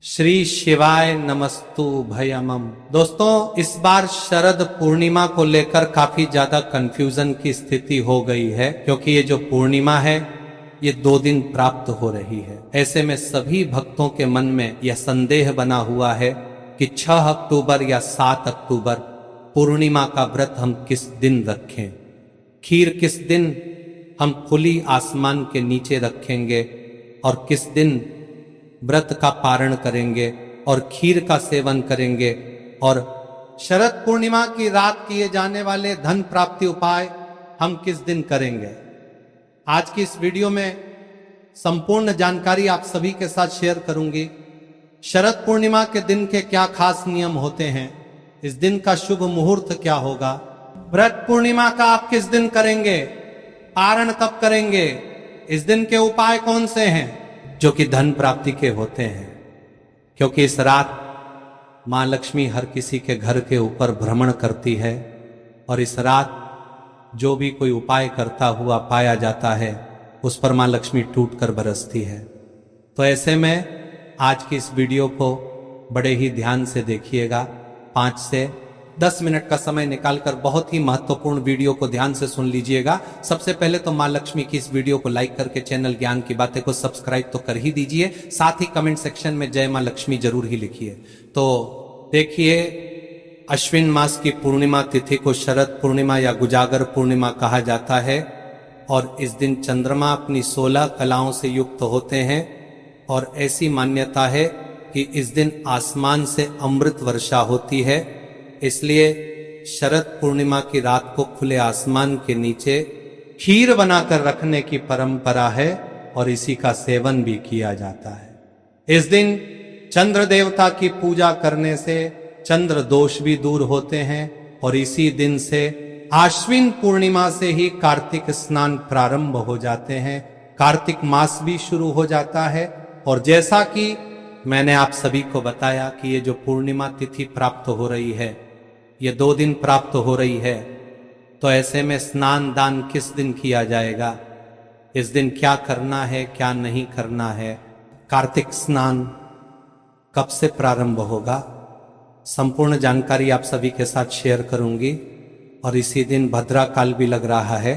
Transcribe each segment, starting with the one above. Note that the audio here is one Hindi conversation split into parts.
श्री शिवाय नमस्तु भयमम। दोस्तों, इस बार शरद पूर्णिमा को लेकर काफी ज्यादा कंफ्यूजन की स्थिति हो गई है, क्योंकि ये जो पूर्णिमा है ये 2 दिन प्राप्त हो रही है। ऐसे में सभी भक्तों के मन में यह संदेह बना हुआ है कि 6 अक्टूबर या 7 अक्टूबर पूर्णिमा का व्रत हम किस दिन रखें, खीर किस दिन हम खुली आसमान के नीचे रखेंगे और किस दिन व्रत का पारण करेंगे और खीर का सेवन करेंगे, और शरद पूर्णिमा की रात किए जाने वाले धन प्राप्ति उपाय हम किस दिन करेंगे। आज की इस वीडियो में संपूर्ण जानकारी आप सभी के साथ शेयर करूंगी। शरद पूर्णिमा के दिन के क्या खास नियम होते हैं, इस दिन का शुभ मुहूर्त क्या होगा, व्रत पूर्णिमा का आप किस दिन करेंगे, पारण कब करेंगे, इस दिन के उपाय कौन से हैं जो कि धन प्राप्ति के होते हैं। क्योंकि इस रात मां लक्ष्मी हर किसी के घर के ऊपर भ्रमण करती है और इस रात जो भी कोई उपाय करता हुआ पाया जाता है उस पर मां लक्ष्मी टूट कर बरसती है। तो ऐसे में आज की इस वीडियो को बड़े ही ध्यान से देखिएगा। 5 से 10 मिनट का समय निकालकर बहुत ही महत्वपूर्ण वीडियो को ध्यान से सुन लीजिएगा। सबसे पहले तो मां लक्ष्मी की इस वीडियो को लाइक करके चैनल ज्ञान की बातें को सब्सक्राइब तो कर ही दीजिए, साथ ही कमेंट सेक्शन में जय मां लक्ष्मी जरूर ही लिखिए। तो देखिए, अश्विन मास की पूर्णिमा तिथि को शरद पूर्णिमा या गुजागर पूर्णिमा कहा जाता है और इस दिन चंद्रमा अपनी 16 कलाओं से युक्त होते हैं और ऐसी मान्यता है कि इस दिन आसमान से अमृत वर्षा होती है। इसलिए शरद पूर्णिमा की रात को खुले आसमान के नीचे खीर बनाकर रखने की परंपरा है और इसी का सेवन भी किया जाता है। इस दिन चंद्र देवता की पूजा करने से चंद्र दोष भी दूर होते हैं और इसी दिन से आश्विन पूर्णिमा से ही कार्तिक स्नान प्रारंभ हो जाते हैं, कार्तिक मास भी शुरू हो जाता है। और जैसा कि मैंने आप सभी को बताया कि ये जो पूर्णिमा तिथि प्राप्त हो रही है ये 2 दिन प्राप्त हो रही है, तो ऐसे में स्नान दान किस दिन किया जाएगा, इस दिन क्या करना है क्या नहीं करना है, कार्तिक स्नान कब से प्रारंभ होगा, संपूर्ण जानकारी आप सभी के साथ शेयर करूंगी। और इसी दिन भद्रा काल भी लग रहा है,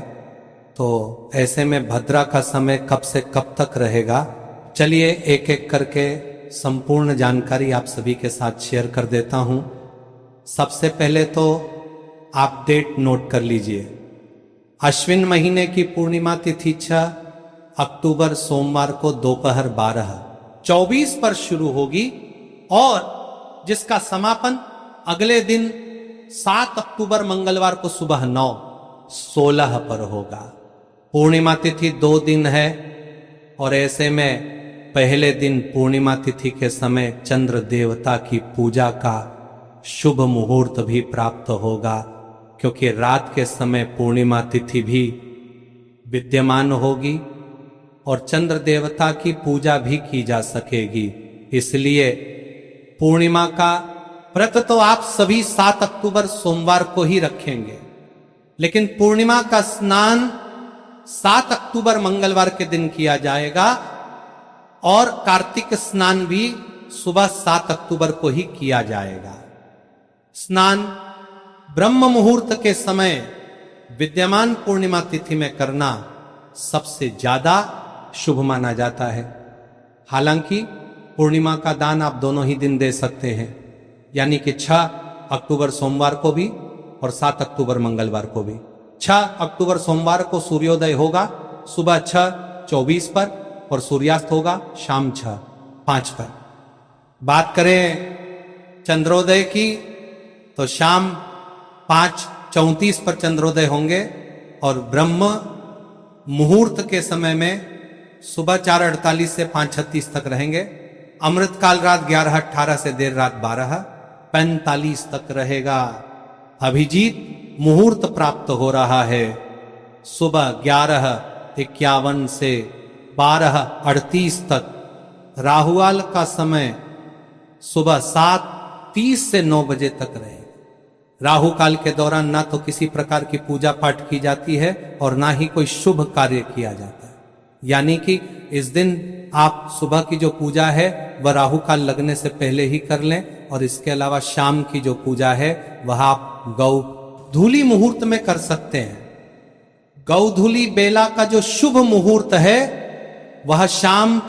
तो ऐसे में भद्रा का समय कब से कब तक रहेगा, चलिए एक एक करके संपूर्ण जानकारी आप सभी के साथ शेयर कर देता हूं। सबसे पहले तो आप डेट नोट कर लीजिए। अश्विन महीने की पूर्णिमा तिथि 6 अक्टूबर सोमवार को दोपहर 12:24 पर शुरू होगी और जिसका समापन अगले दिन 7 अक्टूबर मंगलवार को सुबह 9:16 पर होगा। पूर्णिमा तिथि 2 दिन है और ऐसे में पहले दिन पूर्णिमा तिथि के समय चंद्र देवता की पूजा का शुभ मुहूर्त भी प्राप्त होगा, क्योंकि रात के समय पूर्णिमा तिथि भी विद्यमान होगी और चंद्र देवता की पूजा भी की जा सकेगी। इसलिए पूर्णिमा का व्रत तो आप सभी 7 अक्टूबर सोमवार को ही रखेंगे, लेकिन पूर्णिमा का स्नान 7 अक्टूबर मंगलवार के दिन किया जाएगा और कार्तिक स्नान भी सुबह 7 अक्टूबर को ही किया जाएगा। स्नान ब्रह्म मुहूर्त के समय विद्यमान पूर्णिमा तिथि में करना सबसे ज्यादा शुभ माना जाता है। हालांकि पूर्णिमा का दान आप दोनों ही दिन दे सकते हैं, यानी कि 6 अक्टूबर सोमवार को भी और 7 अक्टूबर मंगलवार को भी। 6 अक्टूबर सोमवार को सूर्योदय होगा सुबह 6:24 पर और सूर्यास्त होगा शाम 6:05 पर। बात करें चंद्रोदय की तो शाम 5:34 पर चंद्रोदय होंगे और ब्रह्म मुहूर्त के समय में सुबह 4:48 से 5:36 तक रहेंगे। अमृतकाल रात 11:18 से देर रात 12:45 तक रहेगा। अभिजीत मुहूर्त प्राप्त हो रहा है सुबह 11:51 से 12:38 तक। राहुकाल का समय सुबह 7:30 से 9 बजे तक रहेगा। राहु काल के दौरान ना तो किसी प्रकार की पूजा पाठ की जाती है और ना ही कोई शुभ कार्य किया जाता है। यानी कि इस दिन आप सुबह की जो पूजा है वह राहु काल लगने से पहले ही कर लें, और इसके अलावा शाम की जो पूजा है वह आप गौधूली मुहूर्त में कर सकते हैं। गौधूली बेला का जो शुभ मुहूर्त है वह शाम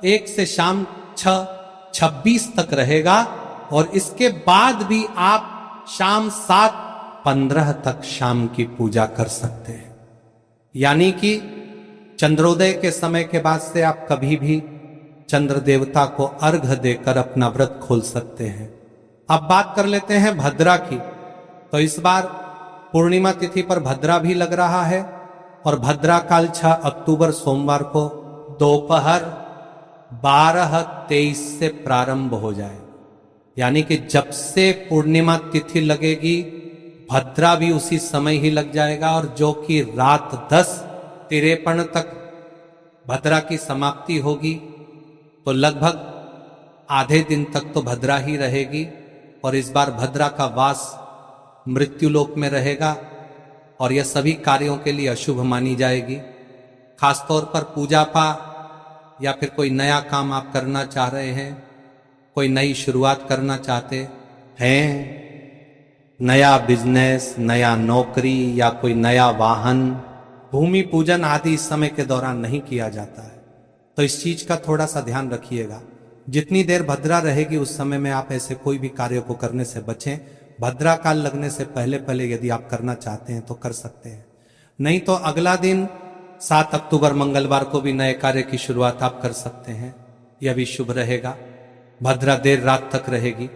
1 से शाम 6:26 तक रहेगा, और इसके बाद भी आप शाम 7:15 तक शाम की पूजा कर सकते हैं। यानी कि चंद्रोदय के समय के बाद से आप कभी भी चंद्र देवता को अर्घ देकर अपना व्रत खोल सकते हैं। अब बात कर लेते हैं भद्रा की। तो इस बार पूर्णिमा तिथि पर भद्रा भी लग रहा है, और भद्रा काल 6 अक्टूबर सोमवार को दोपहर 12:23 से प्रारंभ हो जाए। यानी कि जब से पूर्णिमा तिथि लगेगी भद्रा भी उसी समय ही लग जाएगा, और जो कि रात 10:53 तक भद्रा की समाप्ति होगी। तो लगभग आधे दिन तक तो भद्रा ही रहेगी, और इस बार भद्रा का वास मृत्युलोक में रहेगा, और यह सभी कार्यों के लिए अशुभ मानी जाएगी। खासतौर पर पूजा पाठ या फिर कोई नया काम आप करना चाह रहे हैं, कोई नई शुरुआत करना चाहते हैं, नया बिजनेस, नया नौकरी या कोई नया वाहन, भूमि पूजन आदि इस समय के दौरान नहीं किया जाता है। तो इस चीज का थोड़ा सा ध्यान रखिएगा। जितनी देर भद्रा रहेगी उस समय में आप ऐसे कोई भी कार्य को करने से बचें। भद्रा काल लगने से पहले पहले यदि आप करना चाहते हैं तो कर सकते हैं, नहीं तो अगला दिन 7 अक्टूबर मंगलवार को भी नए कार्य की शुरुआत आप कर सकते हैं, यह भी शुभ रहेगा। भद्रा देर रात तक रहेगी।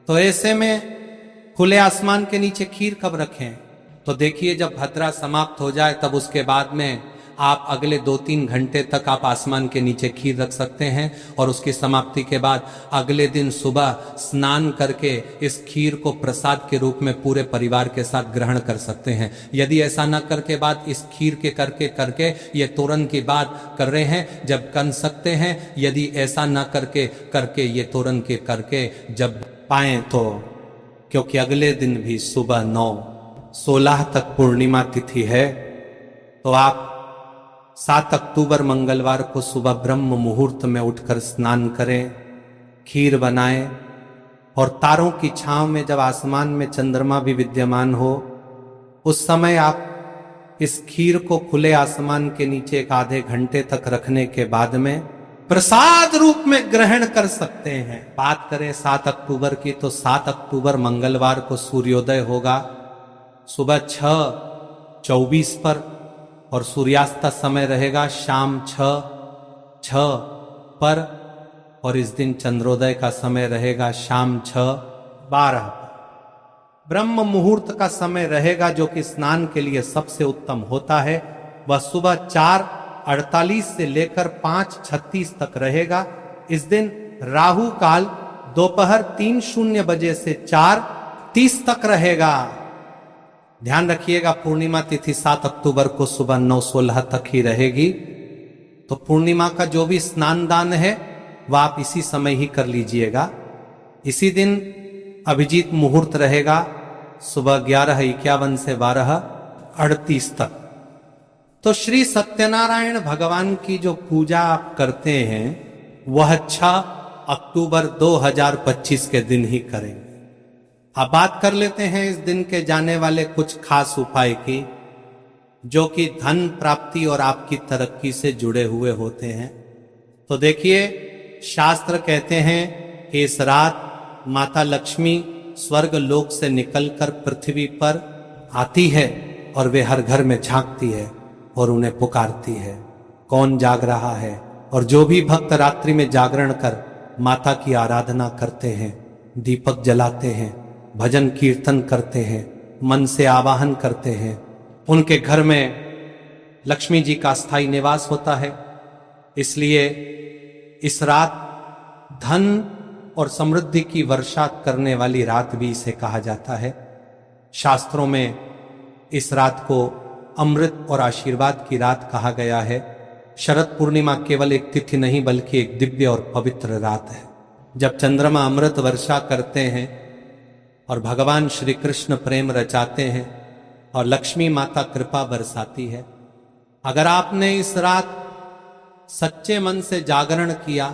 तो ऐसे में खुले आसमान के नीचे खीर कब रखें? तो देखिए, जब भद्रा समाप्त हो जाए तब उसके बाद में आप अगले 2-3 घंटे तक आप आसमान के नीचे खीर रख सकते हैं, और उसकी समाप्ति के बाद अगले दिन सुबह स्नान करके इस खीर को प्रसाद के रूप में पूरे परिवार के साथ ग्रहण कर सकते हैं। यदि ऐसा न करके बाद इस खीर के करके ये तोरन की बात कर रहे हैं जब कर सकते हैं, यदि ऐसा न करके ये तोरन के करके जब पाएं तो, क्योंकि अगले दिन भी सुबह 9:16 तक पूर्णिमा तिथि है। तो आप 7 अक्टूबर मंगलवार को सुबह ब्रह्म मुहूर्त में उठकर स्नान करें, खीर बनाएं, और तारों की छांव में जब आसमान में चंद्रमा भी विद्यमान हो उस समय आप इस खीर को खुले आसमान के नीचे 1 आधे घंटे तक रखने के बाद में प्रसाद रूप में ग्रहण कर सकते हैं। बात करें 7 अक्टूबर की, तो 7 अक्टूबर मंगलवार को सूर्योदय होगा सुबह 6:24 पर, और सूर्यास्त का समय रहेगा शाम 6:06 पर, और इस दिन चंद्रोदय का समय रहेगा शाम 6:12 पर। ब्रह्म मुहूर्त का समय रहेगा जो कि स्नान के लिए सबसे उत्तम होता है, वह सुबह 4:48 से लेकर 5:36 तक रहेगा। इस दिन राहु काल दोपहर 3:00 बजे से 4:30 तक रहेगा। ध्यान रखिएगा, पूर्णिमा तिथि 7 अक्टूबर को सुबह 9:16 तक ही रहेगी। तो पूर्णिमा का जो भी स्नान दान है वह आप इसी समय ही कर लीजिएगा। इसी दिन अभिजीत मुहूर्त रहेगा सुबह 11:51 से 12:38 तक। तो श्री सत्यनारायण भगवान की जो पूजा आप करते हैं वह 6 अक्टूबर 2025 के दिन ही करेंगे। अब बात कर लेते हैं इस दिन के जाने वाले कुछ खास उपाय की, जो कि धन प्राप्ति और आपकी तरक्की से जुड़े हुए होते हैं। तो देखिए, शास्त्र कहते हैं कि इस रात माता लक्ष्मी स्वर्ग लोक से निकलकर पृथ्वी पर आती है, और वे हर घर में झांकती है और उन्हें पुकारती है, कौन जाग रहा है। और जो भी भक्त रात्रि में जागरण कर माता की आराधना करते हैं, दीपक जलाते हैं, भजन कीर्तन करते हैं, मन से आवाहन करते हैं, उनके घर में लक्ष्मी जी का स्थायी निवास होता है। इसलिए इस रात धन और समृद्धि की वर्षा करने वाली रात भी इसे कहा जाता है। शास्त्रों में इस रात को अमृत और आशीर्वाद की रात कहा गया है। शरद पूर्णिमा केवल एक तिथि नहीं बल्कि एक दिव्य और पवित्र रात है, जब चंद्रमा अमृत वर्षा करते हैं और भगवान श्री कृष्ण प्रेम रचाते हैं और लक्ष्मी माता कृपा बरसाती है। अगर आपने इस रात सच्चे मन से जागरण किया,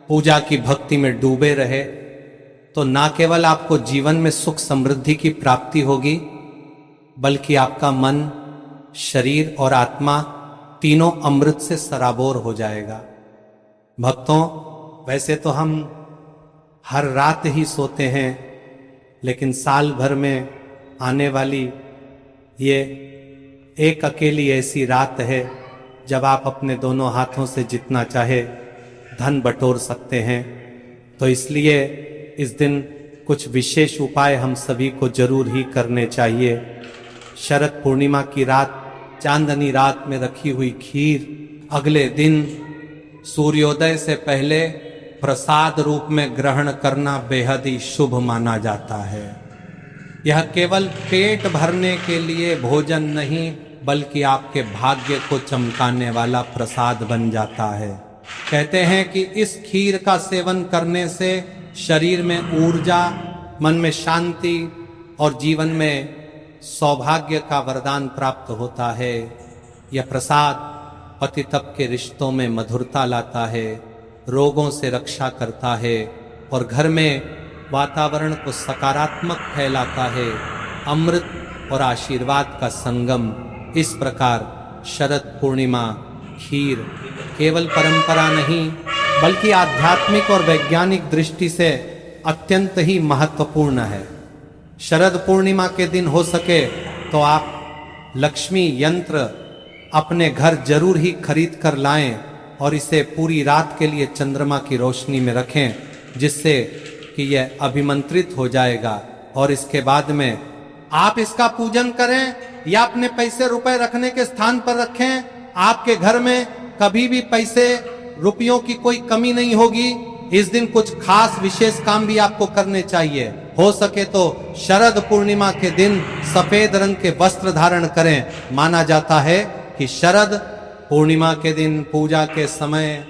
पूजा की भक्ति में डूबे रहे, तो ना केवल आपको जीवन में सुख समृद्धि की प्राप्ति होगी, बल्कि आपका मन, शरीर और आत्मा तीनों अमृत से सराबोर हो जाएगा। भक्तों, वैसे तो हम हर रात ही सोते हैं, लेकिन साल भर में आने वाली ये एक अकेली ऐसी रात है जब आप अपने दोनों हाथों से जितना चाहे धन बटोर सकते हैं। तो इसलिए इस दिन कुछ विशेष उपाय हम सभी को जरूर ही करने चाहिए। शरद पूर्णिमा की रात, चांदनी रात में रखी हुई खीर अगले दिन सूर्योदय से पहले प्रसाद रूप में ग्रहण करना बेहद ही शुभ माना जाता है। यह केवल पेट भरने के लिए भोजन नहीं, बल्कि आपके भाग्य को चमकाने वाला प्रसाद बन जाता है। कहते हैं कि इस खीर का सेवन करने से शरीर में ऊर्जा, मन में शांति और जीवन में सौभाग्य का वरदान प्राप्त होता है। यह प्रसाद पति तप के रिश्तों में मधुरता लाता है, रोगों से रक्षा करता है और घर में वातावरण को सकारात्मक फैलाता है। अमृत और आशीर्वाद का संगम। इस प्रकार शरद पूर्णिमा खीर केवल परंपरा नहीं, बल्कि आध्यात्मिक और वैज्ञानिक दृष्टि से अत्यंत ही महत्वपूर्ण है। शरद पूर्णिमा के दिन हो सके तो आप लक्ष्मी यंत्र अपने घर जरूर ही खरीद कर लाएं और इसे पूरी रात के लिए चंद्रमा की रोशनी में रखें, जिससे कि यह अभिमंत्रित हो जाएगा। और इसके बाद में आप इसका पूजन करें या अपने पैसे रुपए रखने के स्थान पर रखें, आपके घर में कभी भी पैसे रुपयों की कोई कमी नहीं होगी। इस दिन कुछ खास विशेष काम भी आपको करने चाहिए। हो सके तो शरद पूर्णिमा के दिन सफेद रंग के वस्त्र धारण करें। माना जाता है कि शरद पूर्णिमा के दिन पूजा के समय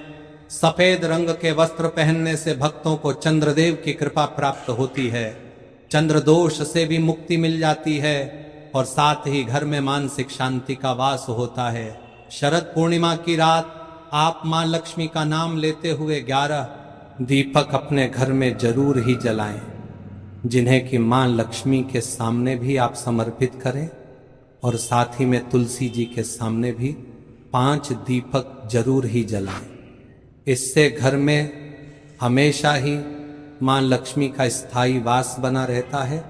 सफेद रंग के वस्त्र पहनने से भक्तों को चंद्रदेव की कृपा प्राप्त होती है, चंद्र दोष से भी मुक्ति मिल जाती है और साथ ही घर में मानसिक शांति का वास होता है। शरद पूर्णिमा की रात आप मां लक्ष्मी का नाम लेते हुए 11 दीपक अपने घर में जरूर ही जलाएं, जिन्हें कि मां लक्ष्मी के सामने भी आप समर्पित करें और साथ ही में तुलसी जी के सामने भी 5 दीपक जरूर ही जलाएं। इससे घर में हमेशा ही मां लक्ष्मी का स्थायी वास बना रहता है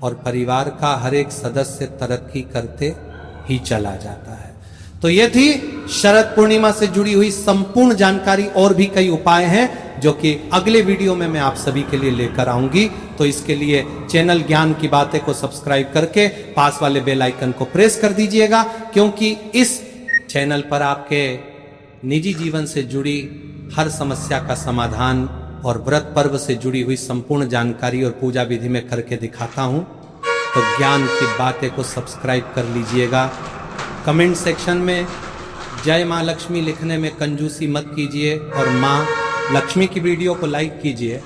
और परिवार का हर एक सदस्य तरक्की करते ही चला जाता है। तो ये थी शरद पूर्णिमा से जुड़ी हुई संपूर्ण जानकारी। और भी कई उपाय हैं जो कि अगले वीडियो में मैं आप सभी के लिए लेकर आऊंगी। तो इसके लिए चैनल ज्ञान की बातें को सब्सक्राइब करके पास वाले बेल आइकन को प्रेस कर दीजिएगा, क्योंकि इस चैनल पर आपके निजी जीवन से जुड़ी हर समस्या का समाधान और व्रत पर्व से जुड़ी हुई संपूर्ण जानकारी और पूजा विधि में करके दिखाता हूं। तो ज्ञान की बातें को सब्सक्राइब कर लीजिएगा। कमेंट सेक्शन में जय मां लक्ष्मी लिखने में कंजूसी मत कीजिए और मां लक्ष्मी की वीडियो को लाइक कीजिए।